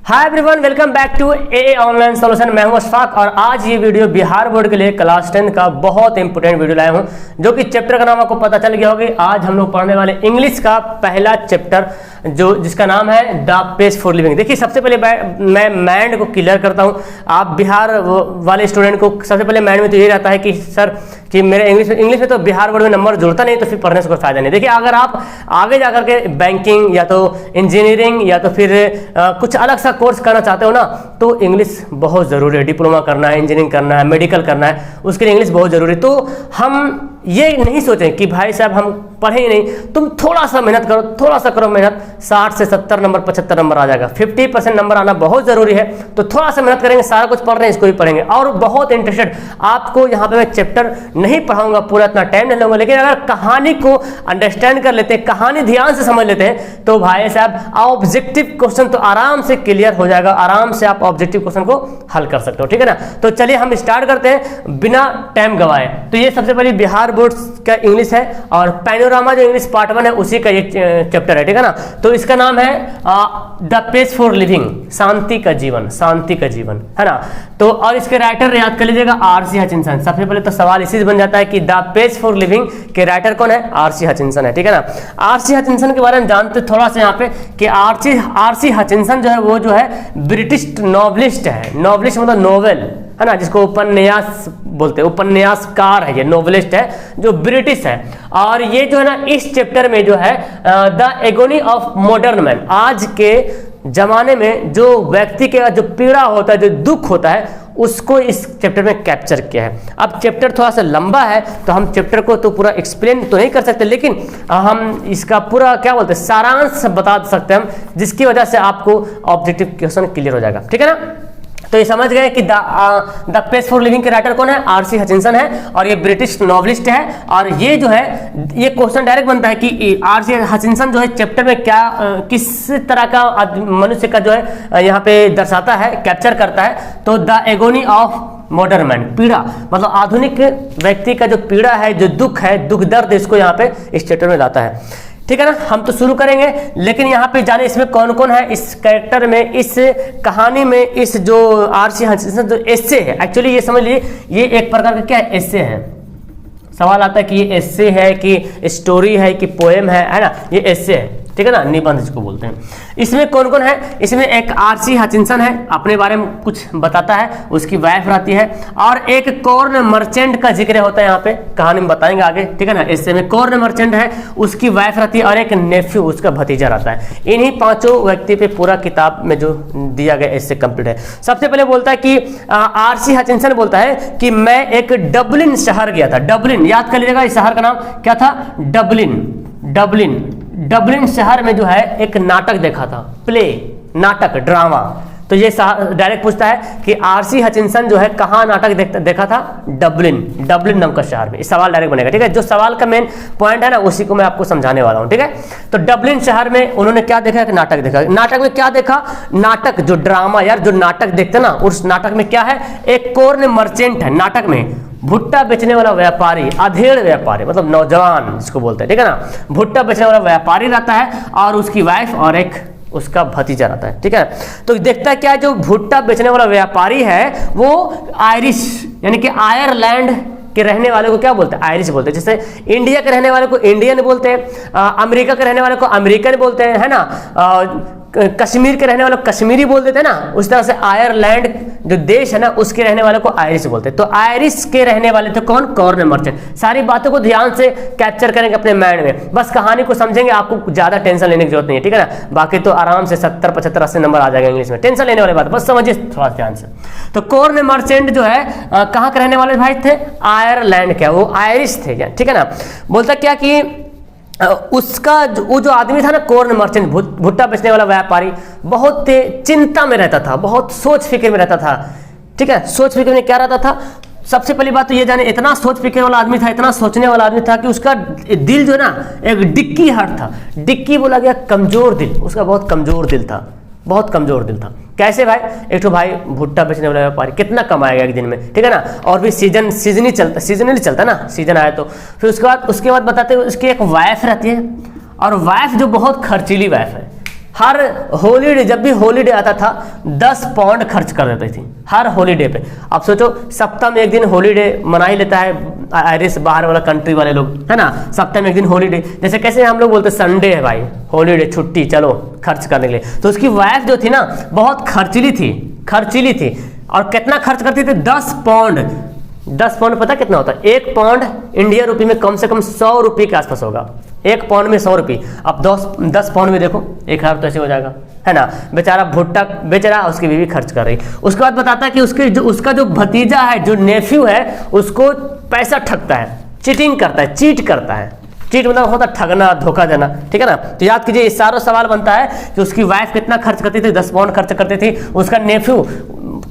Hi everyone, welcome back to a online solution. मैं हूं अशफाक और आज ये वीडियो बिहार बोर्ड के लिए क्लास 10 का बहुत इंपॉर्टेंट वीडियो लाया हूं, जो कि चैप्टर का नाम आपको पता चल गया होगा। आज हम लोग पढ़ने वाले इंग्लिश का पहला चैप्टर जिसका नाम है द पेज फॉर लिविंग। देखिए, सबसे पहले मैं माइंड को क्लियर करता हूं। आप बिहार वाले स्टूडेंट को सबसे पहले माइंड में तो ये रहता है कि सर कि मेरे इंग्लिश में तो बिहार बोर्ड में नंबर जुड़ता नहीं, तो फिर पढ़ने से कोई फायदा नहीं। देखिए, अगर आप आगे जाकर के बैंकिंग या तो इंजीनियरिंग या तो फिर कुछ अलग सा कोर्स करना चाहते हो ना, तो इंग्लिश बहुत ज़रूरी है। डिप्लोमा करना है, इंजीनियरिंग करना है, मेडिकल करना है, उसके लिए इंग्लिश बहुत ज़रूरी है। तो हम ये नहीं सोचें कि भाई साहब हम पढ़े ही नहीं। तुम थोड़ा सा मेहनत करो, थोड़ा सा करो मेहनत, 60 से 70 नंबर 75 नंबर आ जाएगा। 50% नंबर आना बहुत ज़रूरी है। तो थोड़ा सा मेहनत करेंगे, सारा कुछ पढ़ रहे हैं, इसको भी पढ़ेंगे। और बहुत इंटरेस्टेड आपको यहाँ पे मैं चैप्टर नहीं पढ़ाऊंगा, पूरा इतना टाइम नहीं लूंगा, लेकिन अगर कहानी को अंडरस्टैंड कर लेते हैं, कहानी ध्यान से समझ लेते हैं, तो भाई साहब ऑब्जेक्टिव क्वेश्चन तो आराम से क्लियर हो जाएगा। आराम से आप ऑब्जेक्टिव क्वेश्चन को हल कर सकते हो, ठीक है ना। तो चलिए हम स्टार्ट करते हैं बिना टाइम गवाए। तो ये सबसे पहले बिहार बोर्ड का इंग्लिश है और पैनोरामा जो इंग्लिश पार्ट 1 है उसी का ये चैप्टर है, ठीक है ना। तो इसका नाम है द पेज फॉर लिविंग, शांति का जीवन, शांति का जीवन, है ना। तो और इसके राइटर याद कर लीजिएगा, आर.सी. हचिंसन। सबसे पहले तो सवाल इसी से बन जाता है कि द पेज फॉर लिविंग के राइटर कौन है? आर.सी. हचिंसन है, ठीक है ना। आर.सी. हचिंसन के बारे में जानते थोड़ा सा यहाँ पे कि आर.सी. हचिंसन जो है वो जो है ब्रिटिश नॉवलिस्ट है। नॉवलिस्ट मतलब नोवेल, है ना, जिसको उपन्यास बोलते हैं, उपन्यासकार है, ये नोवेलिस्ट है जो ब्रिटिश है। और ये जो है ना, इस चैप्टर में जो है the agony of modern man, आज के जमाने में जो व्यक्ति के जो पीड़ा होता है, जो दुख होता है, उसको इस चैप्टर में कैप्चर किया है। अब चैप्टर थोड़ा सा लंबा है, तो हम चैप्टर को तो पूरा एक्सप्लेन तो नहीं कर सकते, लेकिन हम इसका पूरा क्या बोलते हैं, सारांश बता सकते हैं हम, जिसकी वजह से आपको ऑब्जेक्टिव क्वेश्चन क्लियर हो जाएगा, ठीक है ना। तो ये समझ गए कि द पेज फॉर लिविंग के राइटर कौन है? आर.सी. हचिंसन है और ये ब्रिटिश नॉवलिस्ट है। और ये जो है, ये क्वेश्चन डायरेक्ट बनता है कि आर.सी. हचिंसन जो है चैप्टर में क्या किस तरह का मनुष्य का जो है यहाँ पे दर्शाता है, कैप्चर करता है। तो the agony of modern man, पीड़ा मतलब आधुनिक व्यक्ति का जो पीड़ा है, जो दुख है, दुख दर्द, इसको यहाँ पे इस चैप्टर में लाता है, ठीक है ना। हम तो शुरू करेंगे, लेकिन यहाँ पे जाने इसमें कौन कौन है इस कैरेक्टर में, इस कहानी में, इस जो आर.सी. हचिंसन जो एस्से है। एक्चुअली ये समझ लीजिए, ये एक प्रकार का क्या है, एस्से है। सवाल आता है कि ये एस्से है कि स्टोरी है कि पोएम है ना। ये एस्से है, ठीक है ना, निबंध जिसको बोलते हैं। इसमें कौन कौन है? इसमें एक आर.सी. हचिंसन है, अपने बारे में कुछ बताता है, उसकी वाइफ रहती है, और एक कॉर्न मर्चेंट का जिक्र होता है यहाँ पे, कहानी में बताएंगे आगे, ठीक है ना। इससे में कॉर्न मर्चेंट है, उसकी वाइफ रहती है, और एक नेफ्यू, उसका भतीजा रहता है। इन्हीं पांचों व्यक्ति पे पूरा किताब में जो दिया गया इससे कंप्लीट है। सबसे पहले बोलता है कि आर.सी. हचिंसन बोलता है कि मैं एक डबलिन शहर गया था। डबलिन याद कर लीजिएगा, इस शहर का नाम क्या था? डबलिन शहर में जो है एक नाटक देखा था, प्ले, नाटक, ड्रामा। तो ये डायरेक्ट पूछता है कि आर.सी. हचिंसन जो है कहाँ नाटक देखा था? डबलिन नाम का शहर में। इस सवाल डायरेक्ट बनेगा, ठीक है। जो सवाल का मेन पॉइंट है ना, उसी को मैं आपको समझाने वाला हूँ, ठीक है। तो डबलिन शहर में उन्होंने क्या देखा? एक नाटक देखा। नाटक में क्या देखा? नाटक जो ड्रामा, यार जो नाटक देखते ना, उस नाटक में क्या है? एक कॉर्न मर्चेंट है। नाटक में भुट्टा बेचने वाला व्यापारी, अधेड़ व्यापारी मतलब नौजवान जिसको बोलते हैं, ठीक है ना। भुट्टा बेचने वाला व्यापारी रहता है और उसकी वाइफ और एक उसका भतीजा रहता है, ठीक है। तो देखता है क्या, जो भुट्टा बेचने वाला व्यापारी है वो आयरिश यानी कि आयरलैंड के रहने वाले को क्या बोलते हैं? आयरिश बोलते हैं। जैसे इंडिया के रहने वाले को इंडियन बोलते हैं, अमेरिका के रहने वाले को अमेरिकन बोलते हैं, है ना। कश्मीर के रहने वाले को कश्मीरी बोल देते हैं ना। उस तरह से आयरलैंड जो देश है ना, उसके रहने वाले को आयरिश बोलते हैं। तो आयरिश के रहने वाले थे कौन? Corn merchant. सारी बातों को ध्यान से कैप्चर करेंगे अपने माइंड में, बस कहानी को समझेंगे, आपको ज्यादा टेंशन लेने की जरूरत नहीं है, ठीक है ना। बाकी तो आराम से 70 75 80 नंबर आ जाएगा इंग्लिश में, टेंशन लेने वाली बात बस समझिए थोड़ा ध्यान से। तो कॉर्न मर्चेंट जो है कहाँ के रहने वाले भाई थे? आयरलैंड के, वो आयरिश थे, ठीक है ना। बोलता क्या कि उसका वो जो आदमी था ना, कॉर्न मर्चेंट, भुट्टा बेचने वाला व्यापारी, बहुत चिंता में रहता था, बहुत सोच फिक्र में रहता था, ठीक है। सोच फिक्र में क्या रहता था? सबसे पहली बात तो ये जाने, इतना सोच फिक्र वाला आदमी था, इतना सोचने वाला आदमी था कि उसका दिल जो है ना, एक डिक्की हार्ट था। डिक्की बोला गया कमजोर दिल, उसका बहुत कमजोर दिल था, बहुत कमजोर दिल था। कैसे भाई? एक तो भाई भुट्टा बेचने वाला व्यापारी कितना कमाएगा एक दिन में, ठीक है ना। और भी सीजनली चलता ना, सीजन आया तो। फिर उसके बाद बताते हुए उसकी एक वाइफ रहती है, और वाइफ जो बहुत खर्चीली वाइफ हर हॉलीडे, जब भी हॉलीडे आता था 10 पाउंड खर्च कर देती थी हर हॉलीडे पे। अब सोचो सप्ताह में एक दिन हॉलीडे मना ही लेता है आयरिश, बाहर वाला कंट्री वाले लोग, है ना। सप्ताह में एक दिन हॉलीडे, जैसे कैसे हम लोग बोलते संडे है भाई, हॉलीडे, छुट्टी, चलो खर्च करने के लिए। तो उसकी वाइफ जो थी ना बहुत खर्चीली थी। और कितना खर्च करती थी? 10 पाउंड। 10 पाउंड पता कितना होता है? 1 पाउंड इंडिया रुपये में कम से कम 100 रुपये के आसपास होगा। 1 पाउंड में 100 रुपये। अब 10 पाउंड में देखो 1000 तो ऐसे हो जाएगा, है ना। बेचारा भुट्टा बेच रहा, उसकी बीवी खर्च कर रही। उसके बाद बताता है कि उसका जो भतीजा है, जो नेफ्यू है, उसको पैसा ठगता है, चीटिंग करता है, चीट करता है। चीट मतलब होता ठगना, धोखा देना, ठीक है ना। तो याद कीजिए, इस सारा सवाल बनता है कि उसकी वाइफ कितना खर्च करती थी? 10 पाउंड खर्च करती थी। उसका नेफ्यू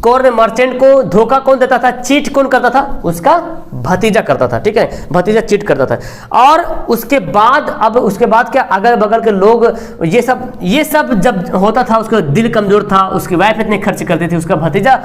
कॉर्न मर्चेंट को धोखा कौन देता था? चीट कौन करता था? उसका भतीजा करता था, ठीक है, भतीजा चीट करता था। और उसके बाद क्या, अगल बगल के लोग ये सब जब होता था, उसका दिल कमजोर था, उसकी वाइफ इतने खर्च करती थी, उसका भतीजा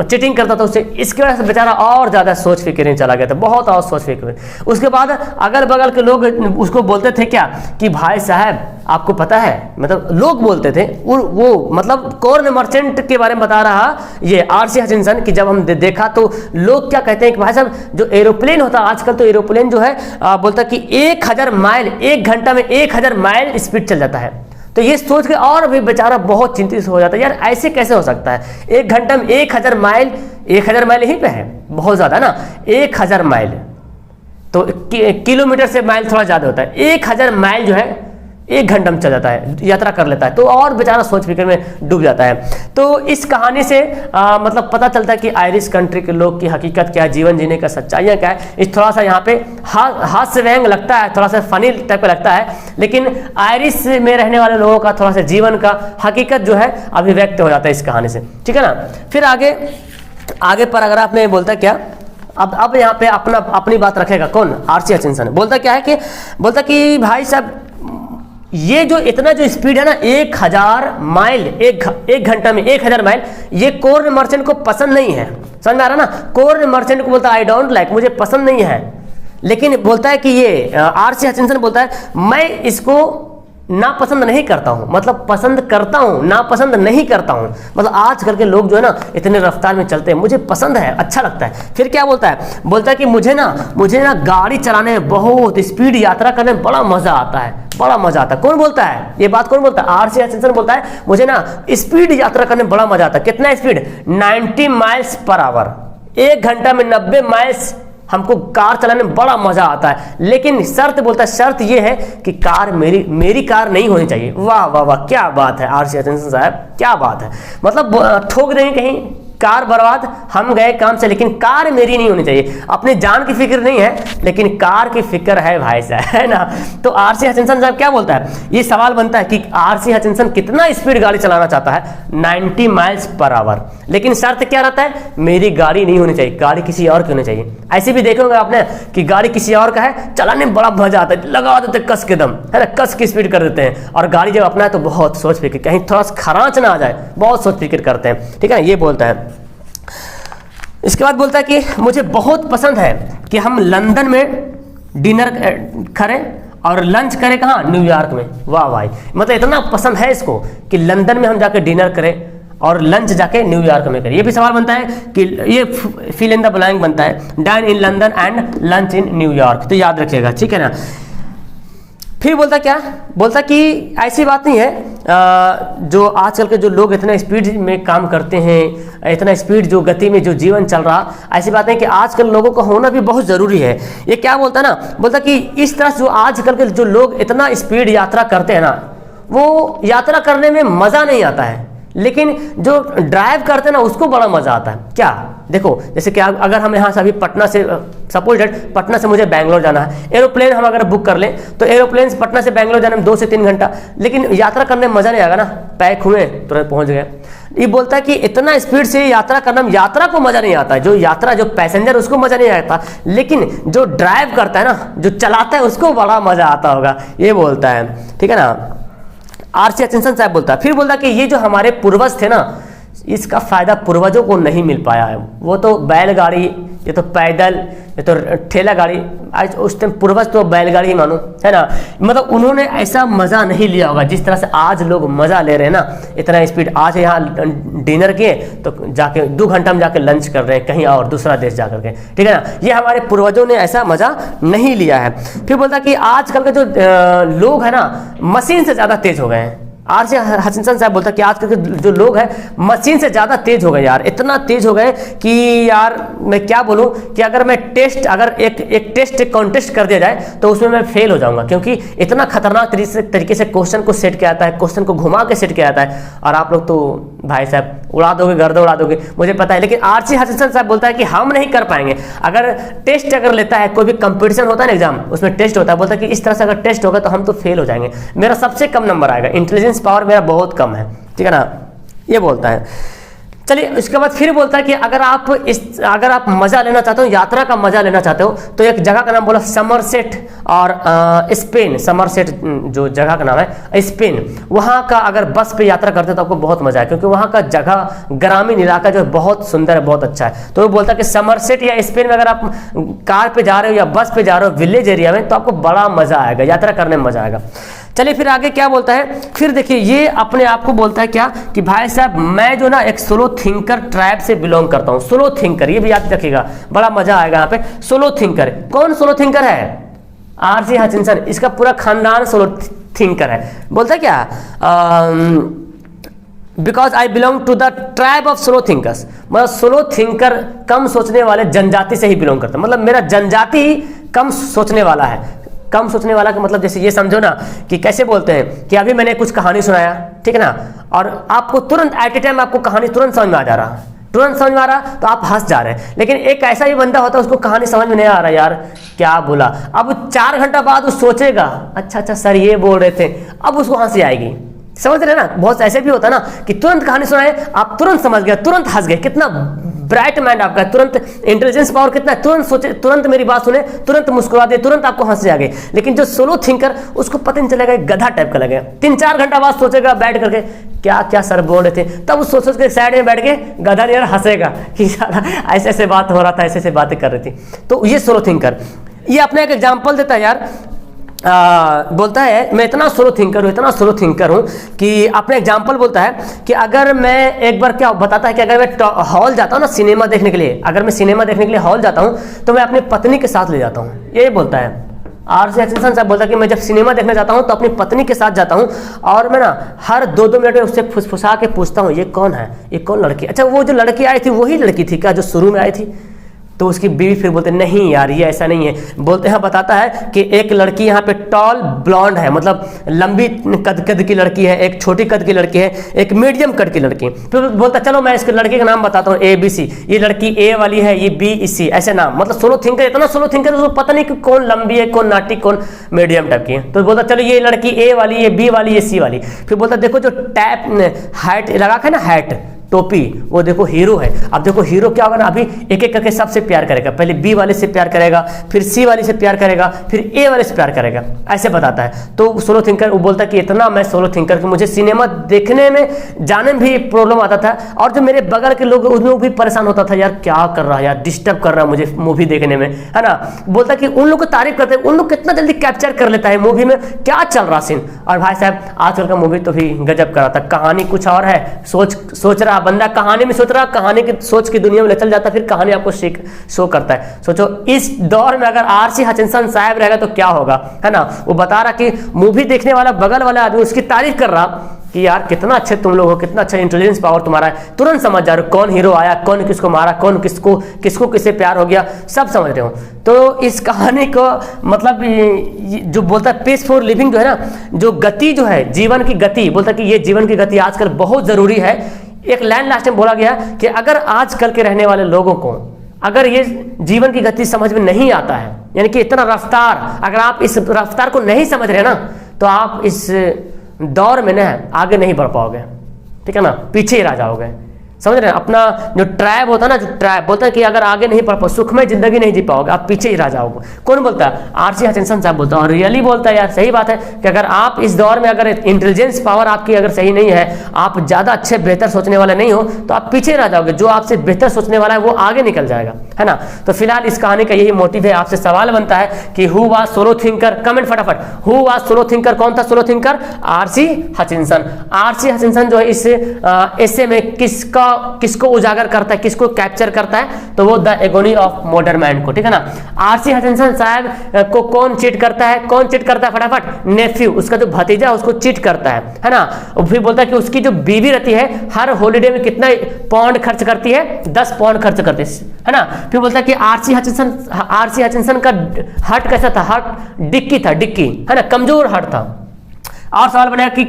चीटिंग करता था उससे। इसकी वजह से बेचारा और ज्यादा सोच फिक्र में चला गया था, बहुत और सोच फिक्र में। उसके बाद अगल बगल के लोग उसको बोलते थे क्या कि भाई साहब आपको पता है, मतलब लोग बोलते थे, वो मतलब कॉर्न मर्चेंट के बारे में बता रहा ये आरसी हचिंसन, कि जब हम देखा तो लोग क्या कहते हैं कि भाई साहब जो एरोप्लेन होता है आजकल, तो एरोप्लेन जो है बोलता कि 1000 माइल, 1 घंटा में 1000 माइल स्पीड चल जाता है। तो ये सोच के और भी बेचारा बहुत चिंतित हो जाता है, यार ऐसे कैसे हो सकता है? 1 घंटा में 1000 माइल, 1000 माइल यहीं पे है, बहुत ज्यादा ना, 1000 माइल तो किलोमीटर से माइल थोड़ा ज्यादा होता है। 1000 माइल जो है 1 घंटा में चल जाता है, यात्रा कर लेता है। तो और बेचारा सोच फिक्र में डूब जाता है। तो इस कहानी से मतलब पता चलता है कि आयरिश कंट्री के लोग की हकीकत क्या है, जीवन जीने का सच्चाइयाँ क्या है। इस थोड़ा सा यहाँ पे हास्य व्यंग लगता है, थोड़ा सा फनी टाइप का लगता है, लेकिन आयरिश में रहने वाले लोगों का थोड़ा सा जीवन का हकीकत जो है अभिव्यक्त हो जाता है इस कहानी से, ठीक है ना। फिर आगे पैराग्राफ में बोलता है क्या, अब यहाँ पे अपनी बात रखेगा कौन? RC Hutchinson. बोलता क्या है कि भाई साहब ये जो इतना जो स्पीड है ना, 1000 माइल, एक घंटा में 1000 माइल, ये कॉर्न मर्चेंट को पसंद नहीं है। समझ में आ रहा ना? कॉर्न मर्चेंट को बोलता है आई डोंट लाइक, मुझे पसंद नहीं है। लेकिन बोलता है कि ये आरसी हचिंसन बोलता है मैं इसको नापसंद नहीं करता हूं, मतलब पसंद करता हूं, नापसंद नहीं करता हूं। मतलब आजकल के लोग जो है ना इतने रफ्तार में चलते हैं, मुझे पसंद है, अच्छा लगता है। फिर क्या बोलता है कि मुझे ना गाड़ी चलाने में, बहुत स्पीड यात्रा करने में बड़ा मजा आता है, बड़ा मजा आता है। कौन बोलता है ये बात? कौन बोलता है? आरसी हचिंसन बोलता है मुझे ना स्पीड यात्रा करने में बड़ा मजा आता है। कितना स्पीड? 90 माइल्स पर आवर, 1 घंटा में 90 माइल्स हमको कार चलाने में बड़ा मजा आता है। लेकिन शर्त बोलता है, शर्त ये है कि कार मेरी कार नहीं होनी चाहिए। वाह वाह वाह, क्या बात है आरसी हचिंसन साहब, क्या बात है। मतलब ठोक देंगे कहीं, कार बर्बाद, हम गए काम से, लेकिन कार मेरी नहीं होनी चाहिए। अपने जान की फिक्र नहीं है, लेकिन कार की फिक्र है भाई साहब, है ना। तो आरसी हचिंसन साहब क्या बोलता है? ये सवाल बनता है कि आरसी हचिंसन कितना स्पीड गाड़ी चलाना चाहता है? 90 माइल्स पर आवर। लेकिन शर्त क्या रहता है? मेरी गाड़ी नहीं होनी चाहिए, गाड़ी किसी और की होनी चाहिए। ऐसे भी देखोगे आपने कि गाड़ी किसी और का है, चलाने में बड़ा मजा आता है, लगा देते कस के दम, है ना, कस की स्पीड कर देते हैं। और गाड़ी जब अपना है तो बहुत सोच फिक्र, कहीं थोड़ा सा खरांच ना आ जाए, बहुत सोच फिक्र करते हैं, ठीक है। ये बोलता है। इसके बाद बोलता है कि मुझे बहुत पसंद है कि हम लंदन में डिनर करें और लंच करें, कहाँ? न्यूयॉर्क में। वाह भाई, मतलब इतना पसंद है इसको कि लंदन में हम जाके डिनर करें और लंच जाके न्यूयॉर्क में करें। ये भी सवाल बनता है कि ये फिल इन द ब्लैंक बनता है, dine in London and lunch in New York. तो याद रखिएगा, ठीक है ना। फिर बोलता क्या? बोलता कि ऐसी बात नहीं है, जो आजकल के जो लोग इतना स्पीड में काम करते हैं, इतना स्पीड जो गति में जो जीवन चल रहा, ऐसी बात है कि आजकल लोगों का होना भी बहुत ज़रूरी है। ये क्या बोलता है ना? बोलता कि इस तरह जो आजकल के जो लोग इतना स्पीड यात्रा करते हैं ना, वो यात्रा करने में मज़ा नहीं आता है, लेकिन जो ड्राइव करते हैं ना उसको बड़ा मजा आता है। क्या? देखो, जैसे कि अगर हम यहाँ से अभी पटना से, सपोज डेट पटना से मुझे बैंगलोर जाना है, एरोप्लेन हम अगर बुक कर लें तो एरोप्लेन से पटना से बैंगलोर जाने में 2 से 3 घंटा, लेकिन यात्रा करने में मजा नहीं आएगा ना, पैक हुए तुरंत पहुंच गए। ये बोलता है कि इतना स्पीड से यात्रा करना में यात्रा को मजा नहीं आता है, जो पैसेंजर उसको मजा नहीं आता, लेकिन जो ड्राइव करता है ना, जो चलाता है उसको बड़ा मजा आता होगा, ये बोलता है, ठीक है ना। आरसी हचिंसन साहब बोलता है। फिर बोलता है कि ये जो हमारे पूर्वज थे ना, इसका फायदा पूर्वजों को नहीं मिल पाया है। वो तो बैलगाड़ी ये तो पैदल, ये तो ठेला गाड़ी, आज उस टाइम पूर्वज तो बैलगाड़ी ही मानो, है ना। मतलब उन्होंने ऐसा मज़ा नहीं लिया होगा जिस तरह से आज लोग मज़ा ले रहे हैं ना, इतना स्पीड। आज यहाँ डिनर किए तो जाके 2 घंटा में जाके लंच कर रहे हैं कहीं और दूसरा देश जा करके, ठीक है ना। ये हमारे पूर्वजों ने ऐसा मज़ा नहीं लिया है। फिर बोलता कि आजकल के जो लोग हैं ना, मशीन से ज़्यादा तेज हो गए हैं। आर.सी. हचिंसन साहब बोलता है कि आजकल के जो लोग हैं मशीन से ज़्यादा तेज हो गए यार, इतना तेज हो गए कि यार मैं क्या बोलूं कि अगर मैं टेस्ट, अगर एक टेस्ट, एक कॉन्टेस्ट कर दिया जाए तो उसमें मैं फेल हो जाऊंगा, क्योंकि इतना खतरनाक तरीके से क्वेश्चन को सेट किया जाता है, क्वेश्चन को घुमा के सेट किया जाता है, और आप लोग तो भाई साहब उड़ा दोगे, गर्द उड़ा दोगे, मुझे पता है। लेकिन आर.सी. हचिंसन साहब बोलता है कि हम नहीं कर पाएंगे। अगर टेस्ट अगर लेता है, कोई भी कंपटीशन होता है ना, एग्जाम, उसमें टेस्ट होता है, बोलता है कि इस तरह से अगर टेस्ट होगा तो हम तो फेल हो जाएंगे, मेरा सबसे कम नंबर आएगा, इंटेलिजेंस पावर मेरा बहुत कम है, ठीक है ना, ये बोलता है। चलिए उसके बाद फिर बोलता है कि अगर आप मज़ा लेना चाहते हो, यात्रा का मज़ा लेना चाहते हो, तो एक जगह का नाम बोला समरसेट और स्पेन। समरसेट जो जगह का नाम है, स्पेन, वहाँ का अगर बस पे यात्रा करते हो तो आपको बहुत मज़ा है, क्योंकि वहाँ का जगह, ग्रामीण इलाका जो है बहुत सुंदर है, बहुत अच्छा है। तो वो बोलता है कि समरसेट या स्पेन में अगर आप कार पे जा रहे हो या बस पे जा रहे हो विलेज एरिया में, तो आपको बड़ा मज़ा आएगा, यात्रा करने में मज़ा आएगा। चलिए फिर आगे क्या बोलता है, फिर देखिए ये अपने आप को बोलता है क्या कि भाई साहब मैं जो ना एक सोलो थिंकर ट्राइब से बिलोंग करता हूँ। सोलो थिंकर, ये भी याद रखिएगा, बड़ा मजा आएगा यहाँ पे। सोलो थिंकर, कौन सोलो थिंकर है? आर.सी. हचिंसन, इसका पूरा खानदान सोलो थिंकर है। बोलता है क्या, because I belong to the tribe of solo thinkers, मतलब सोलो थिंकर कम सोचने वाले जनजाति से ही बिलोंग करता है, मतलब मेरा जनजाति ही कम सोचने वाला है। कम सोचने वाला का मतलब जैसे ये समझो ना कि कैसे बोलते हैं कि अभी मैंने कुछ कहानी सुनाया, ठीक है ना, और आपको तुरंत एट ए टाइम आपको कहानी तुरंत समझ में आ जा रहा, तुरंत समझ में आ रहा, तो आप हंस जा रहे हैं। लेकिन एक ऐसा ही बंदा होता है उसको कहानी समझ में नहीं आ रहा, यार क्या बोला, अब 4 घंटा बाद वो सोचेगा, अच्छा सर ये बोल रहे थे, अब उसको हंसी आएगी, समझ रहे ना। बहुत ऐसे भी होता है ना कि तुरंत कहानी सुनाए, आप तुरंत समझ गए, तुरंत हंस गए, कितना ब्राइट माइंड आपका, तुरंत इंटेलिजेंस पावर कितना है, तुरंत सोचे, तुरंत मेरी बात सुने, तुरंत मुस्कुरा दे, तुरंत आपको हंसी आ गई। लेकिन जो सोलो थिंकर, उसको पता नहीं चलेगा, गधा टाइप का लगेगा, 3-4 घंटा बाद सोचेगा बैठ करके क्या क्या सर बोल रहे थे, तब वो सोच के साइड में बैठ के गधा नहीं हंसेगा कि ऐसे ऐसे बात हो रहा था, ऐसे ऐसे बातें कर रही थी। तो ये सोलो थिंकर, ये अपना एक एग्जाम्पल देता है यार। बोलता है मैं इतना सोलो थिंकर हूँ कि अपने एग्जाम्पल बोलता है कि अगर मैं एक बार, क्या बताता है कि अगर मैं हॉल जाता हूँ ना सिनेमा देखने के लिए, अगर मैं सिनेमा देखने के लिए हॉल जाता हूँ तो मैं अपनी पत्नी के साथ ले जाता हूँ, ये बोलता है। आर.सी. हचिंसन साहब बोलता है कि मैं जब सिनेमा देखने जाता हूँ तो अपनी पत्नी के साथ जाता हूँ, और मैं ना हर 2-2 मिनट में उससे फुसफुसा के पूछता हूँ ये कौन है, ये कौन लड़की, अच्छा वो जो लड़की आई थी वही लड़की थी क्या जो शुरू में आई थी? तो उसकी बीवी फिर बोलते नहीं यार ये ऐसा नहीं है। बोलते हैं, बताता है कि एक लड़की यहाँ पे टॉल ब्लॉन्ड है, मतलब लंबी कद की लड़की है, एक छोटी कद की लड़की है, एक मीडियम कद की लड़की। फिर बोलता चलो मैं इसके लड़की का नाम बताता हूँ, ABC, ये लड़की A वाली है, ये B-C, ऐसे नाम। मतलब सोलो थिंकर, इतना सोलो थिंकर उसको पता नहीं कि कौन लंबी है, कौन नाटी, कौन मीडियम टाइप की है। तो बोलता चलो ये लड़की A वाली, ये B वाली, ये C वाली। फिर बोलता देखो जो टैप हैट लगा है ना, हैट टोपी, वो देखो हीरो है। अब देखो हीरो क्या होगा ना, अभी एक एक करके सबसे प्यार करेगा, पहले B वाले से प्यार करेगा, फिर C वाले से प्यार करेगा, फिर A वाले से प्यार करेगा, ऐसे बताता है। तो सोलो थिंकर वो बोलता है कि इतना मैं सोलो थिंकर कि मुझे सिनेमा देखने में जाने में भी प्रॉब्लम आता था, और जो मेरे बगल के लोग उन लोग भी परेशान होता था, यार क्या कर रहा है यार, डिस्टर्ब कर रहा है मुझे मूवी देखने में, है ना। बोलता कि उन लोग को तारीफ करते हैं, उन लोग कितना जल्दी कैप्चर कर लेता है मूवी में क्या चल रहा सीन। और भाई साहब आजकल का मूवी तो भी गजब करा था, कहानी कुछ और है, सोच रहा बंदा कहानी में सोच रहा, कहानी की सोच की दुनिया में ले चल जाता, फिर कहानी आपको शो करता है। सोचो इस दौर में अगर आर.सी. हचिंसन साहब रहेगा तो क्या होगा, है ना। वो बता रहा कि मूवी देखने वाला बगल वाला आदमी उसकी तारीफ कर रहा कि यार कितना अच्छे तुम लोग हो, कितना अच्छा इंटेलिजेंस पावर तुम्हारा है, तुरंत समझ जा रहे हो कौन हीरो आया, कौन किसको मारा, कौन किसको किससे प्यार हो गया, सब समझ रहे हो। तो इस कहानी को मतलब जो बोलता है पेस फॉर लिविंग जो है ना, जो गति जो है जीवन की गति, बोलता है कि ये जीवन की गति आजकल बहुत जरूरी है। एक लाइन लास्ट में बोला गया कि अगर आजकल के रहने वाले लोगों को अगर ये जीवन की गति समझ में नहीं आता है, यानी कि इतना रफ्तार, अगर आप इस रफ्तार को नहीं समझ रहे ना, तो आप इस दौर में ना आगे नहीं बढ़ पाओगे, ठीक है ना, पीछे ही रह जाओगे। समझ रहे हैं? अपना जो ट्राइब होता है ना, जो ट्राइब बोलता है कि अगर आगे नहीं पढ़ पाओ, सुखमय जिंदगी नहीं जी पाओगे, आप पीछे ही रह जाओगे। कौन बोलता है? आरसी हचिंसन साहब बोलता है, और रियली बोलता है यार, सही बात है कि अगर आप इस दौर में अगर इंटेलिजेंस पावर आपकी अगर सही नहीं है, आप ज़्यादा अच्छे बेहतर सोचने वाले नहीं हो, तो आप पीछे रह जाओगे। जो आपसे बेहतर सोचने वाला है वो आगे निकल जाएगा, है ना। तो फिलहाल इस कहानी का यही मोटिव है। आपसे सवाल बनता है कि who was solo thinker, comment फटाफट, हु वाज सोलो थिंकर, कौन था solo thinker? RC Hutchinson. RC Hutchinson जो है इस ऐसे में किसको उजागर करता है, किसको कैप्चर करता है? तो वो the agony of modern man को, ठीक है ना। आरसी हचिंसन साहब को कौन चीट करता है? कौन चीट करता है? फटाफट, नेफ्यू, उसका जो भतीजा उसको चीट करता है ना। और फिर बोलता है कि उसकी जो बीवी रहती है हर हॉलीडे में कितना पाउंड खर्च करती है? 10 पाउंड खर्च करती है ना। फिर बोलता है कि आरसी हचिंसन का हार्ट कैसा था? हार्ट डिक्की था, डिक्की, है ना, कमजोर हार्ट था। और सवाल बनेगा कि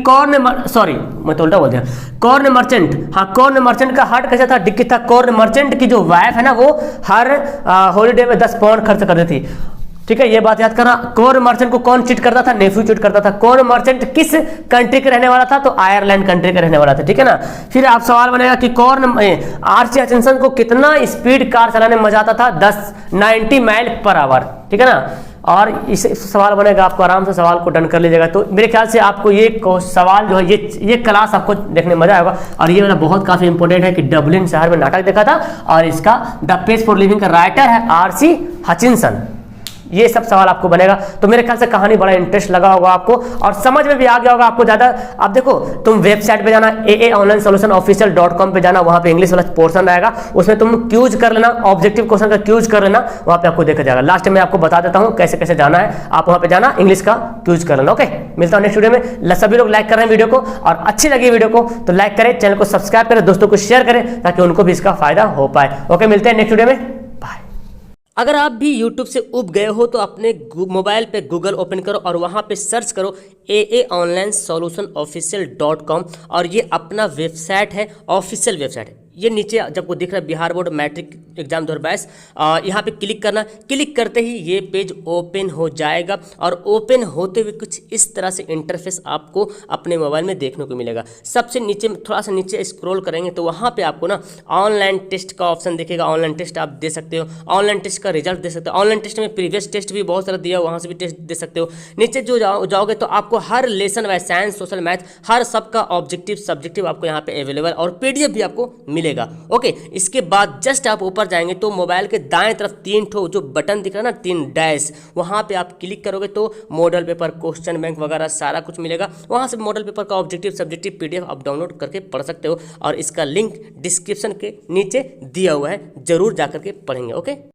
मैं तो उल्टा बोल दिया, कॉर्न मर्चेंट, हाँ कॉर्न मर्चेंट का हार्ट कैसा था? डिक्की था। कॉर्न मर्चेंट की जो वाइफ है ना, वो हर हॉलीडे में 10 पाउंड खर्च कर देती, ठीक है, ये बात याद करना। कॉर्न मर्चेंट को कौन चीट करता था? नेफ्यू चीट करता था। कॉर्न मर्चेंट किस कंट्री के रहने वाला था? तो आयरलैंड कंट्री का रहने वाला था, ठीक है ना। फिर आप सवाल बनेगा कि आरसी हचिंसन को कितना स्पीड कार चलाने में मजा आता था? 90 माइल पर आवर, ठीक है ना। और इस सवाल बनेगा, आपको आराम से सवाल को डन कर लीजिएगा। तो मेरे ख्याल से आपको ये सवाल जो है, ये क्लास आपको देखने में मजा आएगा। और ये वाला बहुत काफी इंपॉर्टेंट है कि डबलिन शहर में नाटक देखा था, और इसका द पेज फॉर लिविंग का राइटर है आरसी हचिंसन। ये सब सवाल आपको बनेगा। तो मेरे ख्याल से कहानी बड़ा इंटरेस्ट लगा होगा आपको, और समझ में भी आ गया होगा आपको ज्यादा। अब देखो, तुम वेबसाइट पे जाना, AAOnlineSolutionOfficial.com पे जाना, वहां पे इंग्लिश वाला पोर्शन आएगा, उसमें तुम क्यूज कर लेना, ऑब्जेक्टिव क्वेश्चन का क्यूज कर लेना, वहां पे आपको देखा जाएगा। लास्ट में आपको बता देता हूं कैसे कैसे जाना है, आप वहां पे जाना, इंग्लिश का क्यूज कर लेना। ओके, मिलता हूं नेक्स्ट वीडियो में। सभी लोग लाइक कर रहे हैं वीडियो को, और अच्छी लगी वीडियो को तो लाइक करें, चैनल को सब्सक्राइब करें, दोस्तों को शेयर करें, ताकि उनको भी इसका फायदा हो पाए। ओके, मिलते हैं नेक्स्ट वीडियो में, बाय। अगर आप भी YouTube से उब गए हो तो अपने मोबाइल पे गूगल ओपन करो और वहाँ पे सर्च करो AAOnlineSolutionOfficial.com, और ये अपना वेबसाइट है, ऑफिशियल वेबसाइट है। ये नीचे जब को दिख रहा है बिहार बोर्ड मैट्रिक एग्जाम 2022, यहाँ पे क्लिक करना। क्लिक करते ही ये पेज ओपन हो जाएगा, और ओपन होते हुए कुछ इस तरह से इंटरफेस आपको अपने मोबाइल में देखने को मिलेगा। सबसे नीचे, थोड़ा सा नीचे स्क्रॉल करेंगे तो वहाँ पे आपको ना ऑनलाइन टेस्ट का ऑप्शन दिखेगा। ऑनलाइन टेस्ट आप दे सकते हो, ऑनलाइन टेस्ट का रिजल्ट दे सकते हो। ऑनलाइन टेस्ट में प्रीवियस टेस्ट भी बहुत सारा दिया, वहाँ से भी टेस्ट दे सकते हो। नीचे जो जाओगे तो आपको हर lesson wise, science, social, math, हर सबका ऑब्जेक्टिव सब्जेक्टिव आपको यहाँ पे अवेलेबल, और PDF भी आपको मिलेगा। ओके, इसके बाद जस्ट आप ऊपर जाएंगे तो मोबाइल के दाएं तरफ 3 ठो जो बटन दिख रहा है ना, 3 डैश, वहां पे आप क्लिक करोगे तो मॉडल पेपर, क्वेश्चन बैंक वगैरह सारा कुछ मिलेगा। वहां से मॉडल पेपर का ऑब्जेक्टिव सब्जेक्टिव PDF आप डाउनलोड करके पढ़ सकते हो, और इसका लिंक डिस्क्रिप्शन के नीचे दिया हुआ है, जरूर जाकर के पढ़ेंगे। ओके।